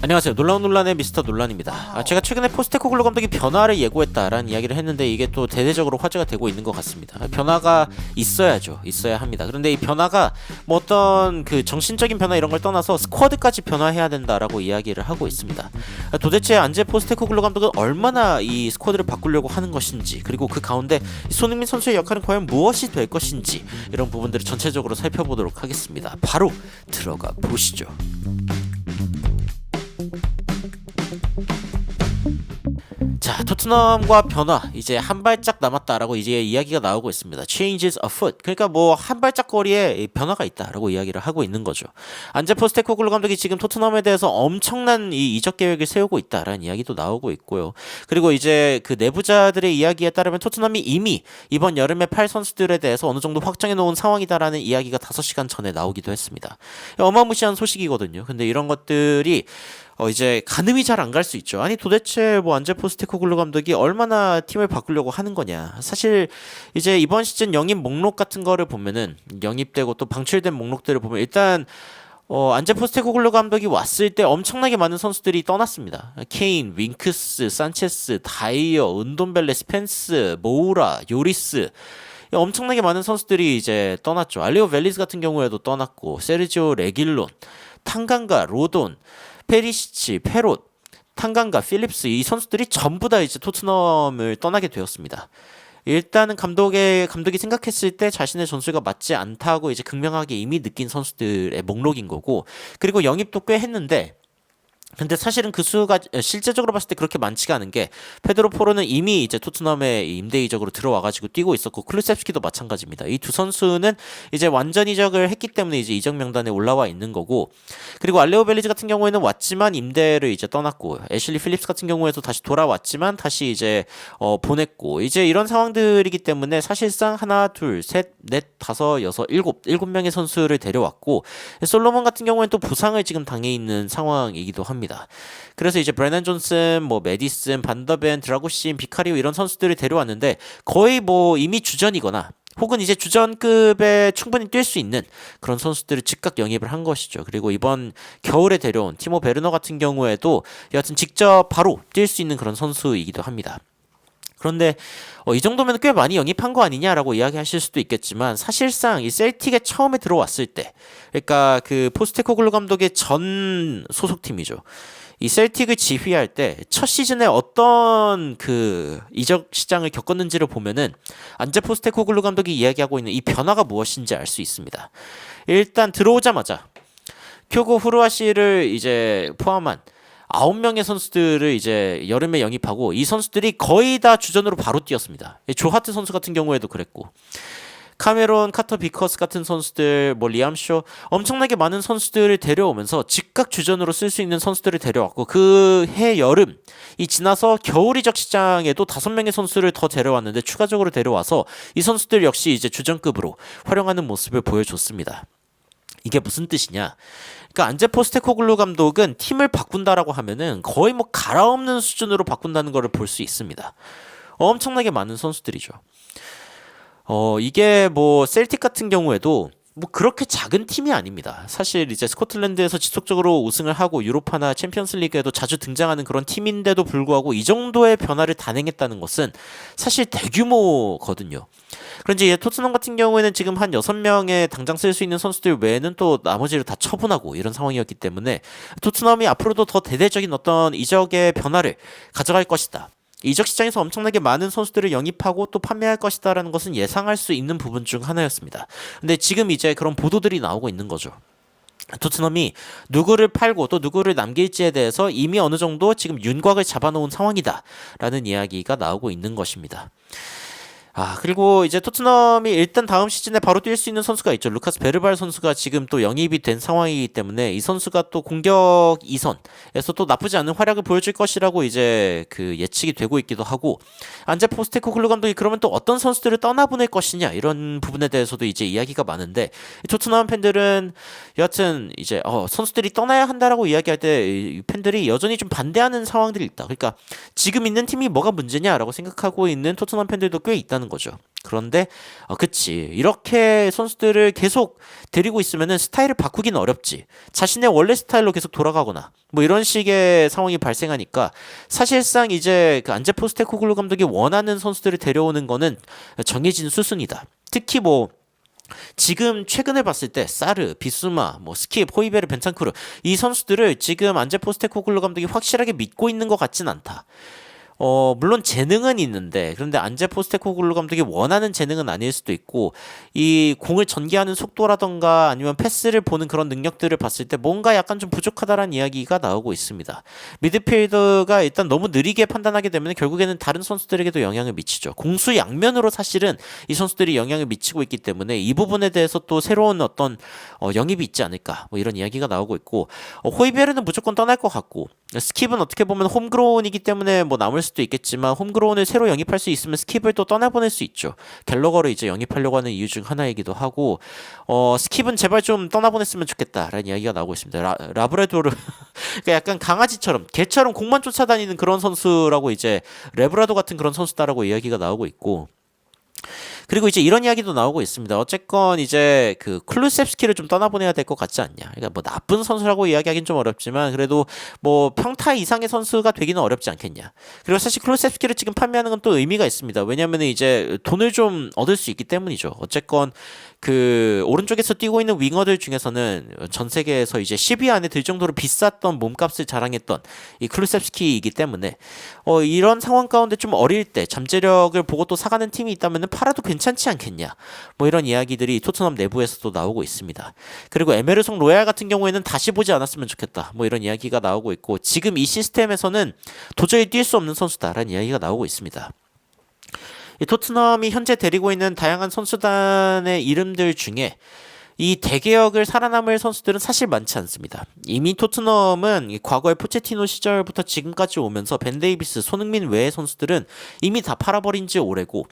안녕하세요. 놀라운 논란의 미스터 논란입니다. 제가 최근에 포스테코글루 감독이 변화를 예고했다라는 이야기를 했는데 이게 또 대대적으로 화제가 되고 있는 것 같습니다. 변화가 있어야죠. 있어야 합니다. 그런데 이 변화가 뭐 어떤 그 정신적인 변화 이런 걸 떠나서 스쿼드까지 변화해야 된다라고 이야기를 하고 있습니다. 도대체 안제 포스테코글루 감독은 얼마나 이 스쿼드를 바꾸려고 하는 것인지, 그리고 그 가운데 손흥민 선수의 역할은 과연 무엇이 될 것인지, 이런 부분들을 전체적으로 살펴보도록 하겠습니다. 바로 들어가 보시죠. 자, 토트넘과 변화 이제 한 발짝 남았다라고 이제 이야기가 나오고 있습니다. Changes afoot. 그러니까 뭐 한 발짝 거리에 변화가 있다라고 이야기를 하고 있는 거죠. 안제 포스테코글루 감독이 지금 토트넘에 대해서 엄청난 이 이적 계획을 세우고 있다라는 이야기도 나오고 있고요. 그리고 이제 그 내부자들의 이야기에 따르면 토트넘이 이미 이번 여름에 팔 선수들에 대해서 어느 정도 확정해 놓은 상황이다라는 이야기가 5시간 전에 나오기도 했습니다. 어마무시한 소식이거든요. 근데 이런 것들이 이제 가늠이 잘 안 갈 수 있죠. 아니 도대체 뭐 안제 포스테코글루 감독이 얼마나 팀을 바꾸려고 하는 거냐. 사실 이제 이번 시즌 영입 목록 같은 거를 보면은 영입되고 또 방출된 목록들을 보면 일단 안제 포스테코글루 감독이 왔을 때 엄청나게 많은 선수들이 떠났습니다. 케인, 윙크스, 산체스, 다이어, 은돈벨레, 스펜스, 모우라, 요리스, 엄청나게 많은 선수들이 이제 떠났죠. 알리오 벨리스 같은 경우에도 떠났고, 세르지오 레길론, 탕강가, 로돈, 페리시치, 페롯, 탕강가, 필립스, 이 선수들이 전부 다 이제 토트넘을 떠나게 되었습니다. 일단은 감독이 생각했을 때 자신의 전술과 맞지 않다고 이제 극명하게 이미 느낀 선수들의 목록인 거고, 그리고 영입도 꽤 했는데, 근데 사실은 그 수가 실제적으로 봤을 때 그렇게 많지가 않은 게, 페드로 포로는 이미 이제 토트넘에 임대 이적으로 들어와가지고 뛰고 있었고, 클루셉스키도 마찬가지입니다. 이 두 선수는 이제 완전 이적을 했기 때문에 이제 이적 명단에 올라와 있는 거고, 그리고 알레오 벨리즈 같은 경우에는 왔지만 임대를 이제 떠났고, 애슐리 필립스 같은 경우에도 다시 돌아왔지만 다시 이제 보냈고, 이제 이런 상황들이기 때문에 사실상 하나, 둘, 셋, 넷, 다섯, 여섯, 일곱 명의 선수를 데려왔고, 솔로몬 같은 경우에는 또 부상을 지금 당해 있는 상황이기도 합니다. 그래서 이제 브레난 존슨, 뭐 메디슨, 반더벤, 드라고신, 비카리오 이런 선수들을 데려왔는데 거의 뭐 이미 주전이거나 혹은 이제 주전급에 충분히 뛸 수 있는 그런 선수들을 즉각 영입을 한 것이죠. 그리고 이번 겨울에 데려온 티모 베르너 같은 경우에도 여하튼 직접 바로 뛸 수 있는 그런 선수이기도 합니다. 그런데 이 정도면 꽤 많이 영입한 거 아니냐라고 이야기하실 수도 있겠지만, 사실상 이 셀틱에 처음에 들어왔을 때, 그러니까 그 포스테코글루 감독의 전 소속팀이죠. 이 셀틱을 지휘할 때 첫 시즌에 어떤 그 이적 시장을 겪었는지를 보면은 안제 포스테코글루 감독이 이야기하고 있는 이 변화가 무엇인지 알 수 있습니다. 일단 들어오자마자 쿄고 후루아시를 이제 포함한 9명의 선수들을 이제 여름에 영입하고, 이 선수들이 거의 다 주전으로 바로 뛰었습니다. 조하트 선수 같은 경우에도 그랬고, 카메론, 카터 비커스 같은 선수들, 뭐 리암쇼, 엄청나게 많은 선수들을 데려오면서 즉각 주전으로 쓸 수 있는 선수들을 데려왔고, 그 해 여름이 지나서 겨울 이적 시장에도 5명의 선수를 더 데려왔는데, 추가적으로 데려와서 이 선수들 역시 이제 주전급으로 활용하는 모습을 보여줬습니다. 이게 무슨 뜻이냐? 그러니까 안제 포스테코글루 감독은 팀을 바꾼다라고 하면은 거의 뭐 갈아엎는 수준으로 바꾼다는 것을 볼 수 있습니다. 엄청나게 많은 선수들이죠. 이게 뭐 셀틱 같은 경우에도 뭐 그렇게 작은 팀이 아닙니다. 사실 이제 스코틀랜드에서 지속적으로 우승을 하고 유로파나 챔피언스리그에도 자주 등장하는 그런 팀인데도 불구하고 이 정도의 변화를 단행했다는 것은 사실 대규모거든요. 그런데 이제 토트넘 같은 경우에는 지금 한 6명의 당장 쓸 수 있는 선수들 외에는 또 나머지를 다 처분하고 이런 상황이었기 때문에 토트넘이 앞으로도 더 대대적인 어떤 이적의 변화를 가져갈 것이다. 이적 시장에서 엄청나게 많은 선수들을 영입하고 또 판매할 것이다라는 것은 예상할 수 있는 부분 중 하나였습니다. 근데 지금 이제 그런 보도들이 나오고 있는 거죠. 토트넘이 누구를 팔고 또 누구를 남길지에 대해서 이미 어느 정도 지금 윤곽을 잡아놓은 상황이다라는 이야기가 나오고 있는 것입니다. 그리고 이제 토트넘이 일단 다음 시즌에 바로 뛸 수 있는 선수가 있죠. 루카스 베르발 선수가 지금 또 영입이 된 상황이기 때문에 이 선수가 또 공격 2선에서 또 나쁘지 않은 활약을 보여줄 것이라고 이제 그 예측이 되고 있기도 하고, 안제 포스테코글루 감독이 그러면 또 어떤 선수들을 떠나보낼 것이냐, 이런 부분에 대해서도 이제 이야기가 많은데, 토트넘 팬들은 여하튼 이제 선수들이 떠나야 한다라고 이야기할 때 팬들이 여전히 좀 반대하는 상황들이 있다. 그러니까 지금 있는 팀이 뭐가 문제냐라고 생각하고 있는 토트넘 팬들도 꽤 있다는 거죠. 그런데 그치, 이렇게 선수들을 계속 데리고 있으면은 스타일을 바꾸기는 어렵지. 자신의 원래 스타일로 계속 돌아가거나 뭐 이런 식의 상황이 발생하니까 사실상 이제 그 안제 포스테코글루 감독이 원하는 선수들을 데려오는 거는 정해진 수순이다. 특히 뭐 지금 최근에 봤을 때 사르, 비수마, 뭐 스킵, 호이베르, 벤탄쿠르 이 선수들을 지금 안제 포스테코글루 감독이 확실하게 믿고 있는 것 같진 않다. 물론 재능은 있는데, 그런데 안제 포스테코글루 감독이 원하는 재능은 아닐 수도 있고, 이 공을 전개하는 속도라던가 아니면 패스를 보는 그런 능력들을 봤을 때 뭔가 약간 좀 부족하다라는 이야기가 나오고 있습니다. 미드필더가 일단 너무 느리게 판단하게 되면 결국에는 다른 선수들에게도 영향을 미치죠. 공수 양면으로 사실은 이 선수들이 영향을 미치고 있기 때문에 이 부분에 대해서 또 새로운 어떤 영입이 있지 않을까, 뭐 이런 이야기가 나오고 있고, 호이베르는 무조건 떠날 것 같고, 스킵은 어떻게 보면 홈그로운이기 때문에 뭐 남을 수도 있겠지만 홈그로운을 새로 영입할 수 있으면 스킵을 또 떠나보낼 수 있죠. 갤러거를 이제 영입하려고 하는 이유 중 하나이기도 하고, 스킵은 제발 좀 떠나보냈으면 좋겠다라는 이야기가 나오고 있습니다. 라브라도르 그러니까 약간 강아지처럼 개처럼 공만 쫓아다니는 그런 선수라고 이제 레브라도 같은 그런 선수다라고 이야기가 나오고 있고. 그리고 이제 이런 이야기도 나오고 있습니다. 어쨌건 이제 그 클루셉스키를 좀 떠나보내야 될 것 같지 않냐. 그러니까 뭐 나쁜 선수라고 이야기하기는 좀 어렵지만 그래도 뭐 평타 이상의 선수가 되기는 어렵지 않겠냐. 그리고 사실 클루셉스키를 지금 판매하는 건 또 의미가 있습니다. 왜냐하면 이제 돈을 좀 얻을 수 있기 때문이죠. 어쨌건 그 오른쪽에서 뛰고 있는 윙어들 중에서는 전 세계에서 이제 10위 안에 들 정도로 비쌌던 몸값을 자랑했던 이 클루셉스키이기 때문에 이런 상황 가운데 좀 어릴 때 잠재력을 보고 또 사가는 팀이 있다면 팔아도 괜찮지 않겠냐. 뭐 이런 이야기들이 토트넘 내부에서도 나오고 있습니다. 그리고 에메르송 로얄 같은 경우에는 다시 보지 않았으면 좋겠다. 뭐 이런 이야기가 나오고 있고 지금 이 시스템에서는 도저히 뛸 수 없는 선수다라는 이야기가 나오고 있습니다. 이 토트넘이 현재 데리고 있는 다양한 선수단의 이름들 중에 이 대개역을 살아남을 선수들은 사실 많지 않습니다. 이미 토트넘은 과거의 포체티노 시절부터 지금까지 오면서 벤 데이비스, 손흥민 외의 선수들은 이미 다 팔아버린 지 오래고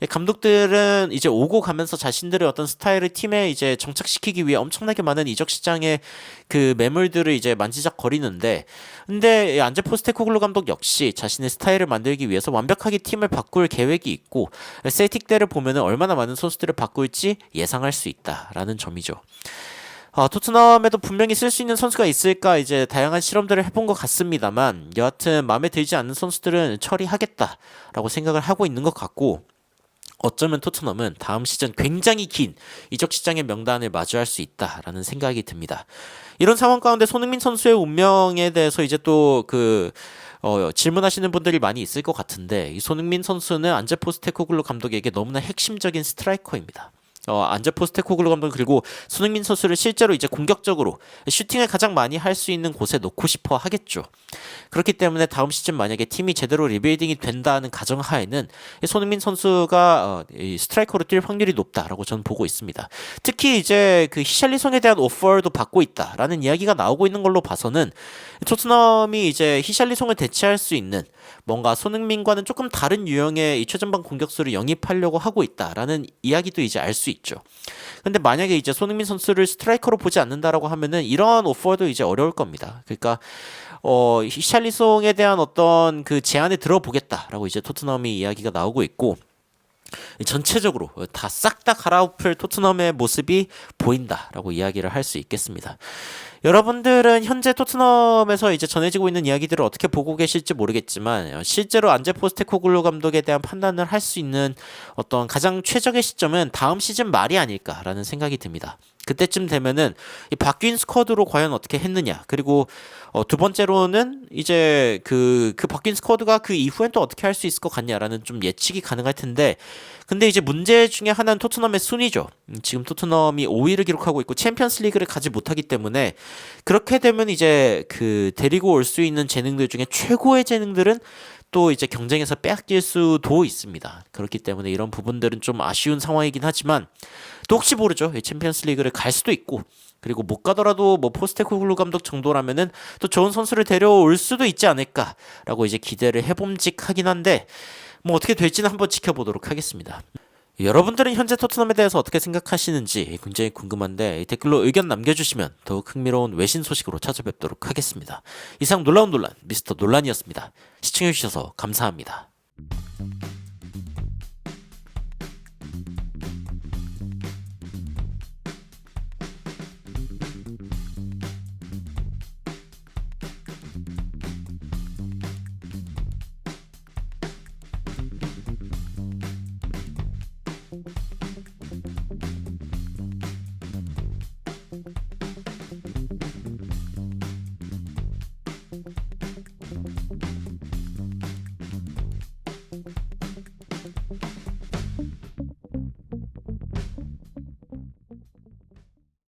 감독들은 이제 오고 가면서 자신들의 어떤 스타일을 팀에 이제 정착시키기 위해 엄청나게 많은 이적 시장의 그 매물들을 이제 만지작거리는데 근데 안제 포스테코글루 감독 역시 자신의 스타일을 만들기 위해서 완벽하게 팀을 바꿀 계획이 있고 셀틱 때를 보면은 얼마나 많은 선수들을 바꿀지 예상할 수 있다라는 점이죠. 토트넘에도 분명히 쓸 수 있는 선수가 있을까 이제 다양한 실험들을 해본 것 같습니다만 여하튼 마음에 들지 않는 선수들은 처리하겠다라고 생각을 하고 있는 것 같고 어쩌면 토트넘은 다음 시즌 굉장히 긴 이적 시장의 명단을 마주할 수 있다라는 생각이 듭니다. 이런 상황 가운데 손흥민 선수의 운명에 대해서 이제 또 질문하시는 분들이 많이 있을 것 같은데 이 손흥민 선수는 안제 포스테코글루 감독에게 너무나 핵심적인 스트라이커입니다. 안제 포스테코글루 감독 그리고 손흥민 선수를 실제로 이제 공격적으로 슈팅을 가장 많이 할 수 있는 곳에 놓고 싶어 하겠죠. 그렇기 때문에 다음 시즌 만약에 팀이 제대로 리빌딩이 된다는 가정하에는 손흥민 선수가 스트라이커로 뛸 확률이 높다라고 저는 보고 있습니다. 특히 이제 그 히샬리송에 대한 오퍼도 받고 있다라는 이야기가 나오고 있는 걸로 봐서는 토트넘이 이제 히샬리송을 대체할 수 있는 뭔가 손흥민과는 조금 다른 유형의 이 최전방 공격수를 영입하려고 하고 있다라는 이야기도 이제 알 수 있죠. 근데 만약에 이제 손흥민 선수를 스트라이커로 보지 않는다라고 하면은 이런 오퍼도 이제 어려울 겁니다. 그러니까 히샬리송에 대한 어떤 그 제안을 들어보겠다라고 이제 토트넘이 이야기가 나오고 있고 전체적으로 다 싹 다 갈아엎을 토트넘의 모습이 보인다라고 이야기를 할 수 있겠습니다. 여러분들은 현재 토트넘에서 이제 전해지고 있는 이야기들을 어떻게 보고 계실지 모르겠지만 실제로 안제 포스테코글루 감독에 대한 판단을 할 수 있는 어떤 가장 최적의 시점은 다음 시즌 말이 아닐까라는 생각이 듭니다. 그때쯤 되면은 이 바뀐 스쿼드로 과연 어떻게 했느냐 그리고 두 번째로는 이제 그 바뀐 스쿼드가 그 이후엔 또 어떻게 할 수 있을 것 같냐라는 좀 예측이 가능할 텐데 근데 이제 문제 중에 하나는 토트넘의 순위죠. 지금 토트넘이 5위를 기록하고 있고 챔피언스 리그를 가지 못하기 때문에 그렇게 되면 이제 그 데리고 올 수 있는 재능들 중에 최고의 재능들은 또 이제 경쟁에서 빼앗길 수도 있습니다. 그렇기 때문에 이런 부분들은 좀 아쉬운 상황이긴 하지만 또 혹시 모르죠. 챔피언스 리그를 갈 수도 있고 그리고 못 가더라도 뭐 포스테코글루 감독 정도라면은 또 좋은 선수를 데려올 수도 있지 않을까라고 이제 기대를 해봄직하긴 한데 뭐 어떻게 될지는 한번 지켜보도록 하겠습니다. 여러분들은 현재 토트넘에 대해서 어떻게 생각하시는지 굉장히 궁금한데 댓글로 의견 남겨주시면 더욱 흥미로운 외신 소식으로 찾아뵙도록 하겠습니다. 이상 놀라운 논란 미스터 논란이었습니다. 시청해주셔서 감사합니다.